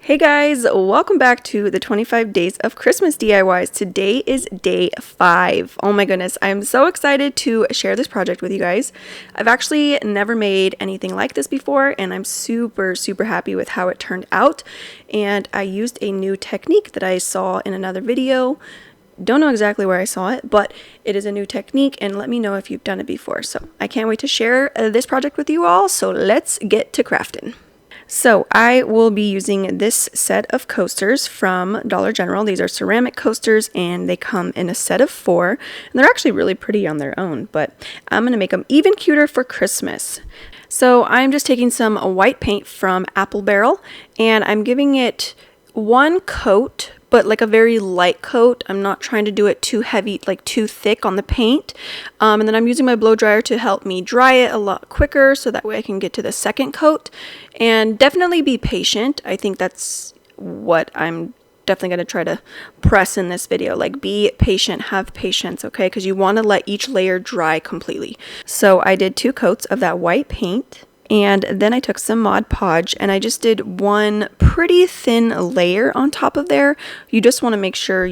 Hey guys, welcome back to the 25 days of Christmas DIYs. Today is day 5. Oh my goodness, I'm so excited to share this project with you guys. I've actually never made anything like this before, and I'm super happy with how it turned out. And I used a new technique that I saw in another video. Don't know exactly where I saw it, but it is a new technique, and let me know if you've done it before. So I can't wait to share this project with you all, so let's get to crafting. So I will be using this set of coasters from Dollar General. These are ceramic coasters and they come in a set of 4. And they're actually really pretty on their own, but I'm going to make them even cuter for Christmas. So I'm just taking some white paint from Apple Barrel and I'm giving it one coat, but like a very light coat. I'm not trying to do it too heavy, like too thick on the paint. And then I'm using my blow dryer to help me dry it a lot quicker so that way I can get to the second coat. And definitely be patient. I think that's what I'm definitely going to try to press in this video. Like, be patient, have patience, okay? Because you want to let each layer dry completely. So I did 2 coats of that white paint. And then I took some Mod Podge and I just did one pretty thin layer on top of there. You just want to make sure,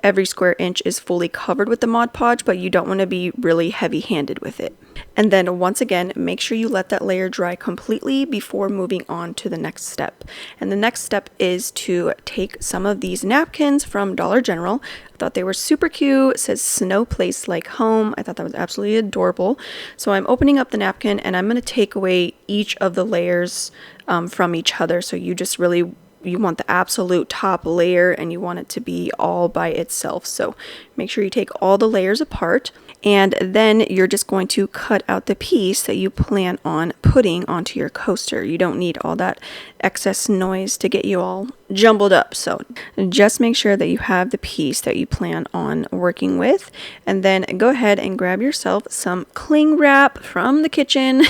every square inch is fully covered with the Mod Podge, but you don't want to be really heavy-handed with it. And then once again, make sure you let that layer dry completely before moving on to the next step. And the next step is to take some of these napkins from Dollar General. I thought they were super cute. It says "Snow Place Like Home." I thought that was absolutely adorable. So I'm opening up the napkin and I'm going to take away each of the layers from each other. So you want the absolute top layer and you want it to be all by itself. So make sure you take all the layers apart, and then you're just going to cut out the piece that you plan on putting onto your coaster. You don't need all that excess noise to get you all jumbled up. So just make sure that you have the piece that you plan on working with, and then go ahead and grab yourself some cling wrap from the kitchen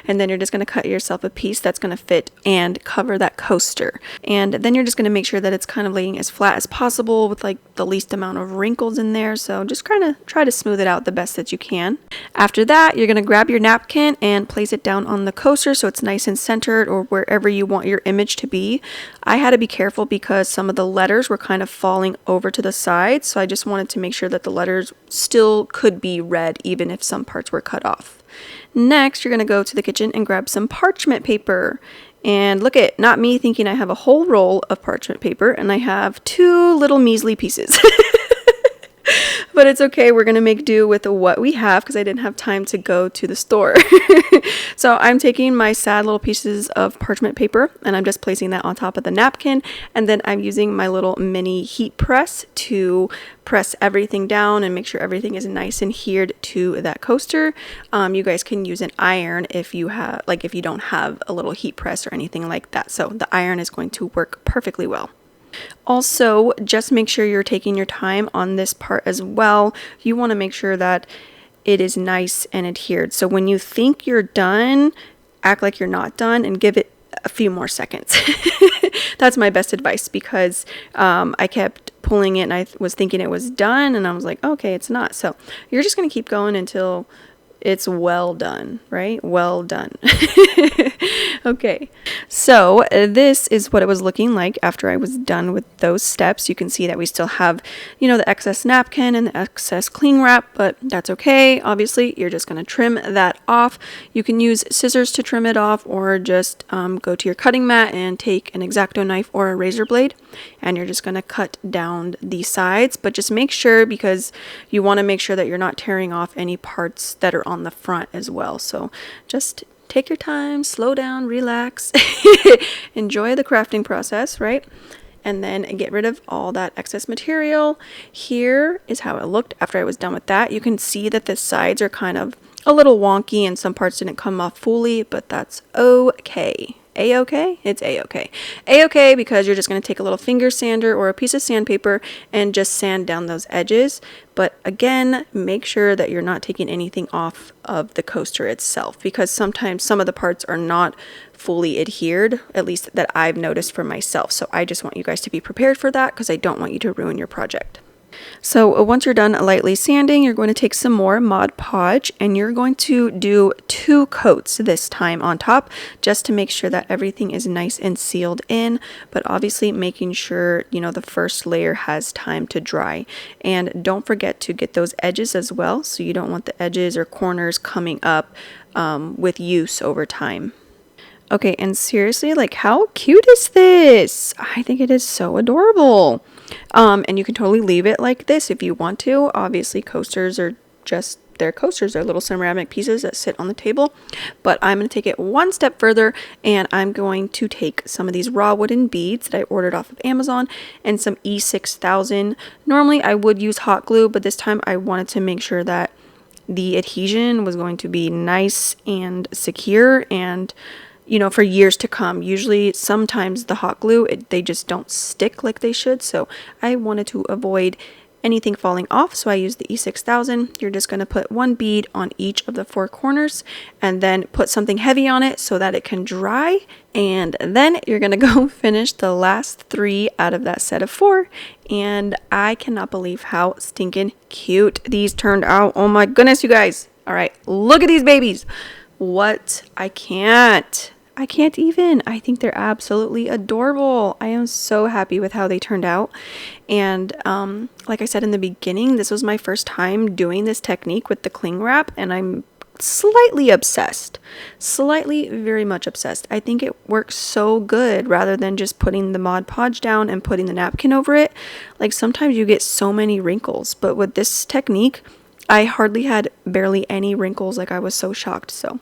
and then you're just going to cut yourself a piece that's going to fit and cover that coaster. And then you're just going to make sure that it's kind of laying as flat as possible with like the least amount of wrinkles in there. So just kind of try to smooth it out the best that you can. After that, you're going to grab your napkin and place it down on the coaster so it's nice and centered, or wherever you want your image to be. I had to be careful because some of the letters were kind of falling over to the side, so I just wanted to make sure that the letters still could be read even if some parts were cut off. Next, you're going to go to the kitchen and grab some parchment paper. And look at, not me thinking I have a whole roll of parchment paper, and I have 2 little measly pieces. But it's okay, we're going to make do with what we have because I didn't have time to go to the store. So I'm taking my sad little pieces of parchment paper and I'm just placing that on top of the napkin, and then I'm using my little mini heat press to press everything down and make sure everything is nice and adhered to that coaster. You guys can use an iron if you don't have a little heat press or anything like that. So the iron is going to work perfectly well. Also, just make sure you're taking your time on this part as well. You want to make sure that it is nice and adhered. So when you think you're done, act like you're not done and give it a few more seconds. That's my best advice, because I kept pulling it and I was thinking it was done and I was like, okay, it's not. So you're just going to keep going until it's well done, right? Well done. Okay, so this is what it was looking like after I was done with those steps. You can see that we still have, the excess napkin and the excess cling wrap, but that's okay. Obviously, you're just going to trim that off. You can use scissors to trim it off, or just go to your cutting mat and take an X-Acto knife or a razor blade, and you're just going to cut down the sides. But just make sure, because you want to make sure that you're not tearing off any parts that are on the front as well. So just take your time, slow down, relax, enjoy the crafting process, right? And then get rid of all that excess material. Here is how it looked after I was done with that. You can see that the sides are kind of a little wonky and some parts didn't come off fully, but that's okay. A-okay? It's A-okay. A-okay, because you're just going to take a little finger sander or a piece of sandpaper and just sand down those edges. But again, make sure that you're not taking anything off of the coaster itself, because sometimes some of the parts are not fully adhered, at least that I've noticed for myself. So I just want you guys to be prepared for that, because I don't want you to ruin your project. So once you're done lightly sanding, you're going to take some more Mod Podge and you're going to do 2 coats this time on top, just to make sure that everything is nice and sealed in, but obviously making sure, you know, the first layer has time to dry. And don't forget to get those edges as well, so you don't want the edges or corners coming up with use over time. Okay, and seriously, like, how cute is this? I think it is so adorable. And you can totally leave it like this if you want to. Obviously, coasters are just, they're coasters. They're little ceramic pieces that sit on the table. But I'm going to take it one step further, and I'm going to take some of these raw wooden beads that I ordered off of Amazon and some E6000. Normally, I would use hot glue, but this time I wanted to make sure that the adhesion was going to be nice and secure and, you know, for years to come. Usually, sometimes the hot glue, they just don't stick like they should. So I wanted to avoid anything falling off. So I used the E6000. You're just going to put 1 bead on each of the 4 corners and then put something heavy on it so that it can dry. And then you're going to go finish the last 3 out of that set of 4. And I cannot believe how stinking cute these turned out. Oh my goodness, you guys. All right, look at these babies. What? I can't even. I think they're absolutely adorable. I am so happy with how they turned out. And like I said in the beginning, this was my first time doing this technique with the cling wrap, and I'm slightly obsessed. Slightly, very much obsessed. I think it works so good rather than just putting the Mod Podge down and putting the napkin over it. Like, sometimes you get so many wrinkles, but with this technique, I hardly had barely any wrinkles. Like, I was so shocked. So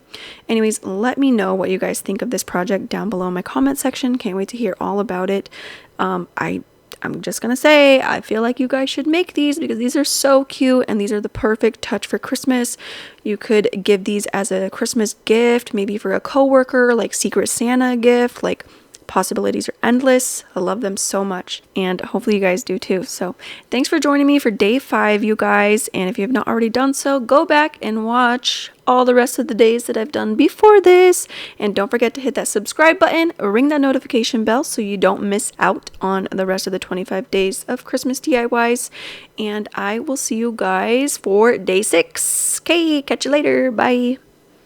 anyways, let me know what you guys think of this project down below in my comment section. Can't wait to hear all about it. I'm just gonna say, I feel like you guys should make these because these are so cute and these are the perfect touch for Christmas. You could give these as a Christmas gift, maybe for a coworker, like Secret Santa gift. Like, possibilities are endless. I love them so much, and hopefully you guys do too. So thanks for joining me for day 5, you guys, and if you have not already done so, go back and watch all the rest of the days that I've done before this, and don't forget to hit that subscribe button, ring that notification bell so you don't miss out on the rest of the 25 days of Christmas DIYs, and I will see you guys for day 6. Okay, catch you later. Bye.